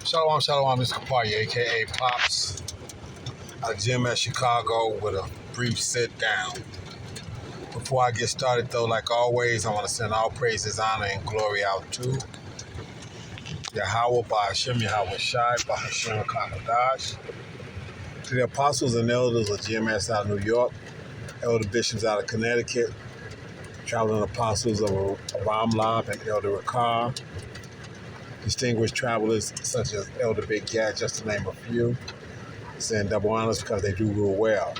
Shalom, shalom, Mr. Kapari, a.k.a. Pops, at a gym at Chicago with a brief sit down. Before I get started, though, like always, I want to send all praises, honor, and glory out to Yahweh, Ba'ashem, Yahweh Shai, Ba'ashem, Kakadash, to the apostles and elders of GMS out of New York, elder bishops out of Connecticut, traveling apostles of Ramlab and Elder Rakar, distinguished travelers such as Elder Big Cat, just to name a few, saying double honors because they do real well.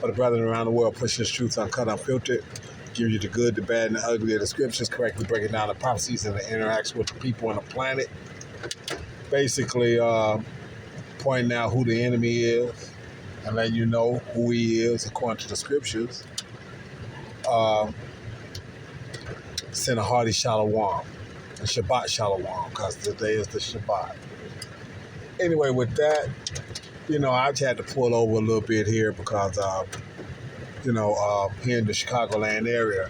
For the brethren around the world pushing this truth uncut, unfiltered, give you the good, the bad, and the ugly of the scriptures, correctly breaking down the prophecies and the interaction with the people on the planet. Basically, pointing out who the enemy is and letting you know who he is according to the scriptures. Send a hearty shalom and Shabbat shalom because today is the Shabbat. Anyway, with that, I just had to pull over a little bit here because, here in the Chicagoland area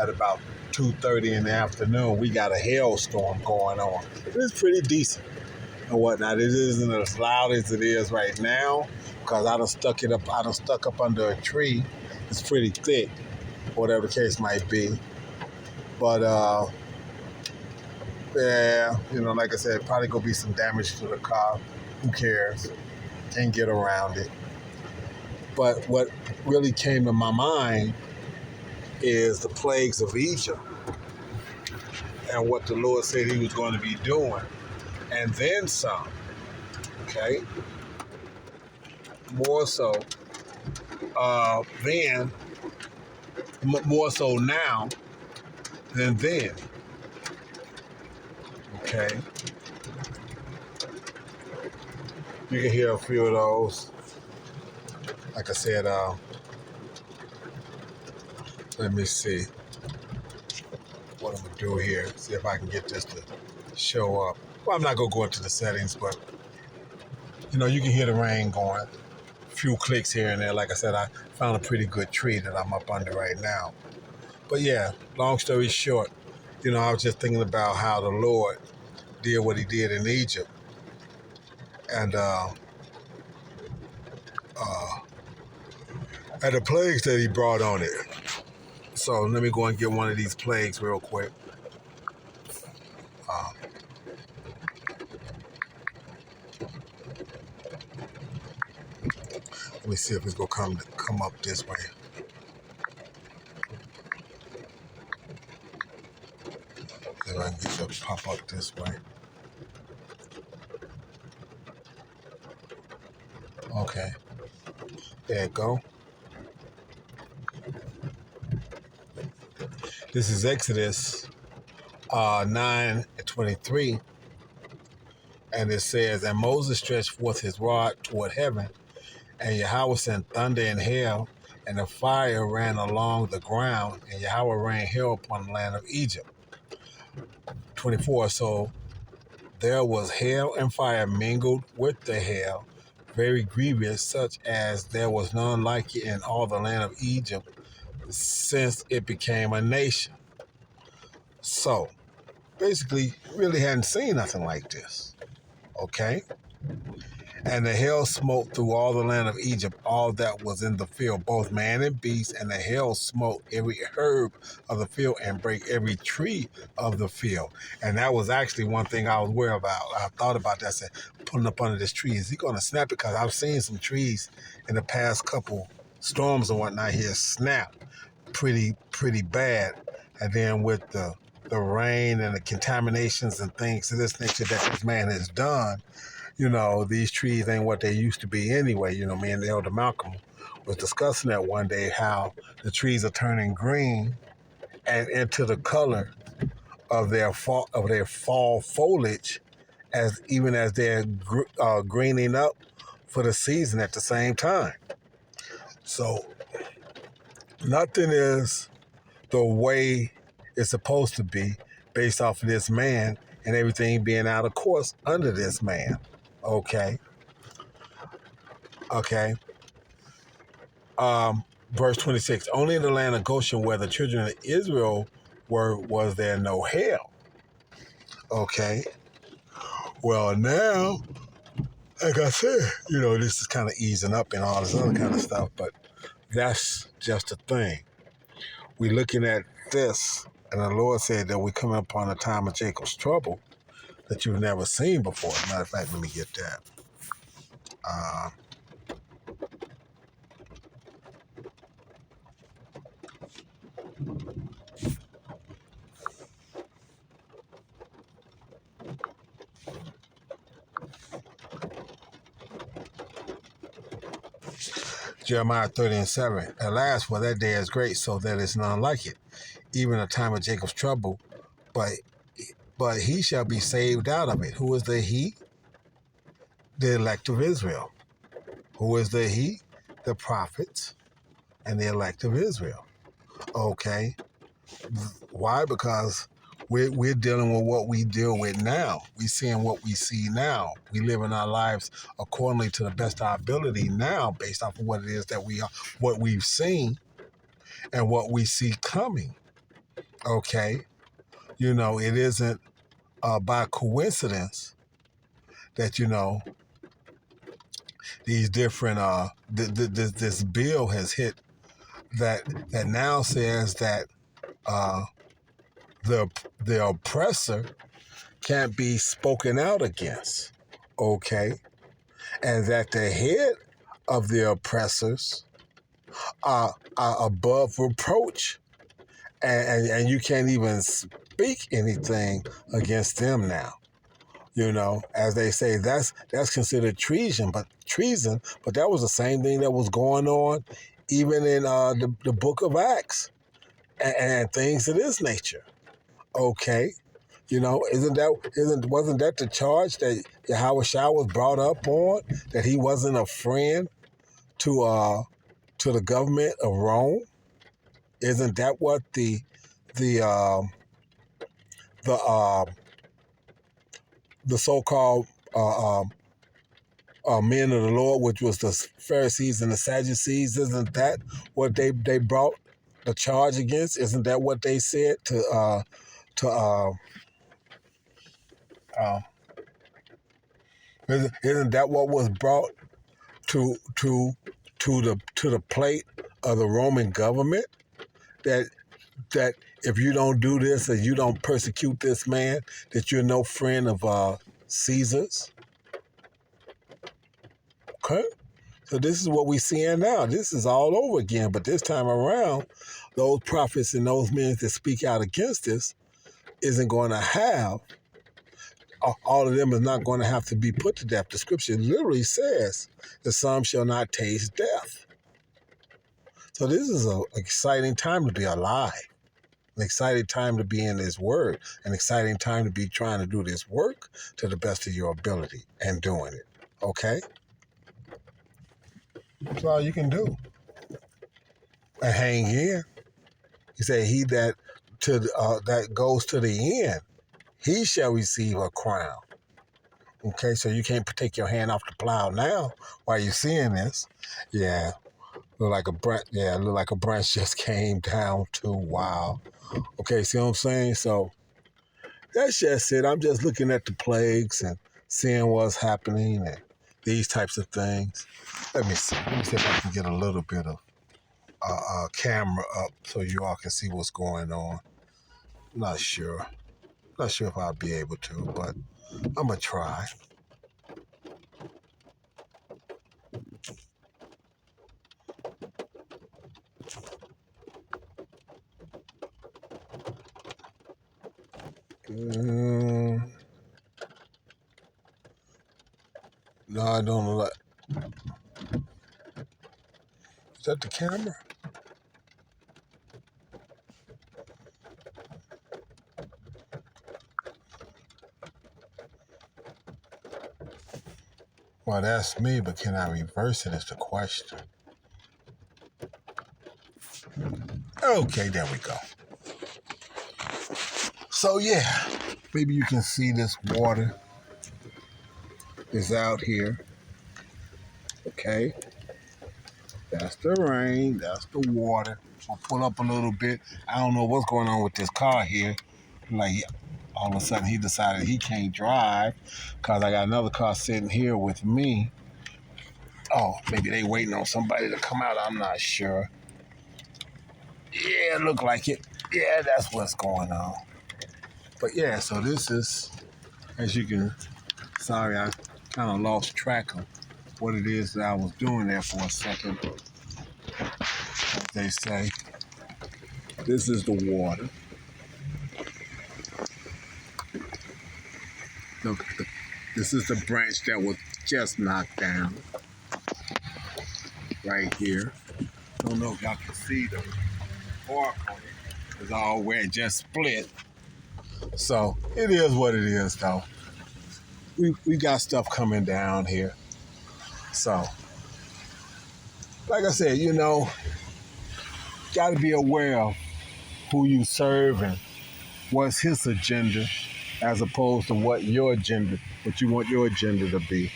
at about 2:30 in the afternoon, we got a hailstorm going on. It's pretty decent and whatnot. It isn't as loud as it is right now because I done stuck up under a tree. It's pretty thick, whatever the case might be. But, like I said, probably gonna be some damage to the car. Who cares? Can't get around it. But what really came to my mind is the plagues of Egypt and what the Lord said he was going to be doing. And then some, okay? More so more so now than then, okay? You can hear a few of those. Like I said, let me see what I'm going to do here. See if I can get this to show up. Well, I'm not going to go into the settings, but, you can hear the rain going. A few clicks here and there. Like I said, I found a pretty good tree that I'm up under right now. But yeah, long story short, I was just thinking about how the Lord did what he did in Egypt. And the plagues that he brought on it. So let me go and get one of these plagues real quick. Let me see if it's gonna come up this way. If I can get it to pop up this way. Okay. There it go. This is Exodus 9:23. And it says, "And Moses stretched forth his rod toward heaven, and Yahweh sent thunder and hail, and the fire ran along the ground, and Yahweh rained hail upon the land of Egypt." 24, so there was hail and fire mingled with the hail, very grievous, such as there was none like it in all the land of Egypt, since it became a nation. So, basically, really hadn't seen nothing like this. Okay? And the hail smote through all the land of Egypt, all that was in the field, both man and beast, and the hail smote every herb of the field and brake every tree of the field. And that was actually one thing I was worried about. I thought about that, I said, putting up under this tree, is he going to snap it? Because I've seen some trees in the past couple storms and whatnot here snap pretty bad. And then with the rain and the contaminations and things of this nature that this man has done, these trees ain't what they used to be anyway. Me and Elder Malcolm was discussing that one day, how the trees are turning green and into the color of their fall foliage, even as they're greening up for the season at the same time. So nothing is the way it's supposed to be based off of this man and everything being out of course under this man. Okay. Verse 26, only in the land of Goshen where the children of Israel were, was there no hail. Okay. Well, now, like I said, this is kind of easing up and all this other kind of stuff, but that's just a thing. We're looking at this, and the Lord said that we're coming upon a time of Jacob's trouble that you've never seen before. As a matter of fact, let me get that. Uh, Jeremiah 30:7. Alas, for that day is great, so that is none like it. Even a time of Jacob's trouble, but he shall be saved out of it. Who is the he? The elect of Israel. Who is the he? The prophets and the elect of Israel. Okay. Why? Because we're dealing with what we deal with now. We're seeing what we see now. We live in our lives accordingly to the best of our ability now, based off of what it is that we are, what we've seen, and what we see coming. Okay. It isn't by coincidence that these different this bill has hit that now says that uh, the oppressor can't be spoken out against, okay, and that the head of the oppressors are above reproach, and you can't even speak anything against them now. As they say, that's considered treason. But that was the same thing that was going on, even in the Book of Acts and things of this nature. Okay, wasn't that the charge that Yahweh Shah was brought up on, that he wasn't a friend to the government of Rome? Isn't that what the the uh, the so-called men of the Lord, which was the Pharisees and the Sadducees, isn't that what they brought the charge against? Isn't that what they said to uh, isn't that what was brought to the plate of the Roman government, that if you don't do this and you don't persecute this man, that you're no friend of Caesar's? Okay. So this is what we're seeing now. This is all over again. But this time around, those prophets and those men that speak out against this isn't going to have, all of them is not going to have to be put to death. The scripture literally says that some shall not taste death. So this is an exciting time to be alive, an exciting time to be in this word, an exciting time to be trying to do this work to the best of your ability and doing it. Okay? That's all you can do. And hang in. He said, he that goes to the end, he shall receive a crown. Okay, so you can't take your hand off the plow now while you're seeing this. Yeah, look like a branch. Yeah, look like a branch just came down too. Wow. Okay, see what I'm saying? So that's just it. I'm just looking at the plagues and seeing what's happening and these types of things. Let me see. Let me see if I can get a little bit of camera up so you all can see what's going on. Not sure. Not sure if I'll be able to, but I'm going to try. No, I don't know. Is that the camera? Well, that's me, but can I reverse it is the question. Okay, there we go. So, yeah, maybe you can see this water is out here. Okay. That's the rain. That's the water. I'll pull up a little bit. I don't know what's going on with this car here. Like, all of a sudden he decided he can't drive because I got another car sitting here with me. Oh, maybe they waiting on somebody to come out. I'm not sure. Yeah, it look like it. Yeah, that's what's going on. But yeah, so this is, as you can, sorry, I kind of lost track of what it is that I was doing there for a second. As they say, this is the water. This is the branch that was just knocked down right here. Don't know if y'all can see the bark on it. It's all where it just split. So it is what it is, though. We got stuff coming down here. So, like I said, got to be aware of who you serve and what's his agenda, as opposed to what you want your agenda to be.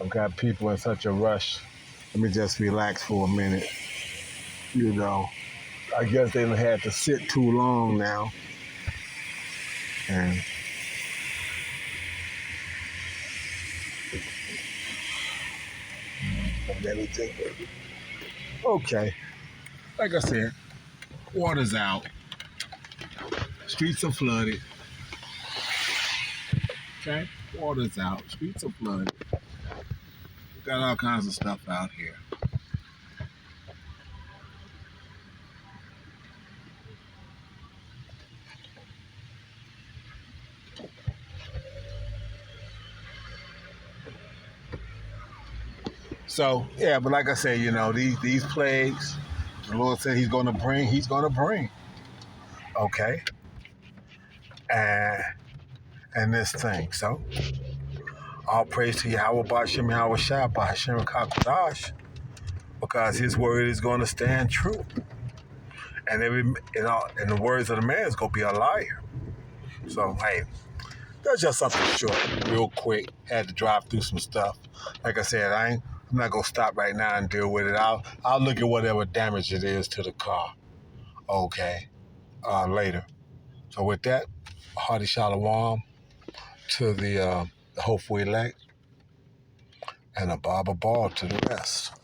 I've got people in such a rush. Let me just relax for a minute. I guess they done had to sit too long now. And everything. Okay. Like I said, water's out. Streets are flooded. Okay? Water's out. Streets are flooded. We got all kinds of stuff out here. So, yeah, but like I said, these plagues, the Lord said he's going to bring. Okay? And this thing. So, all praise to Yahweh Ba'Shem Yahweh Shai Ba'Shem Kakodash, because his word is going to stand true. And and the words of the man is going to be a liar. So, hey, that's just something short, real quick. Had to drive through some stuff. Like I said, I'm not going to stop right now and deal with it. I'll look at whatever damage it is to the car. Okay. Later. So with that, hearty shalom to the hopeful elect, and a Baba Ball to the rest.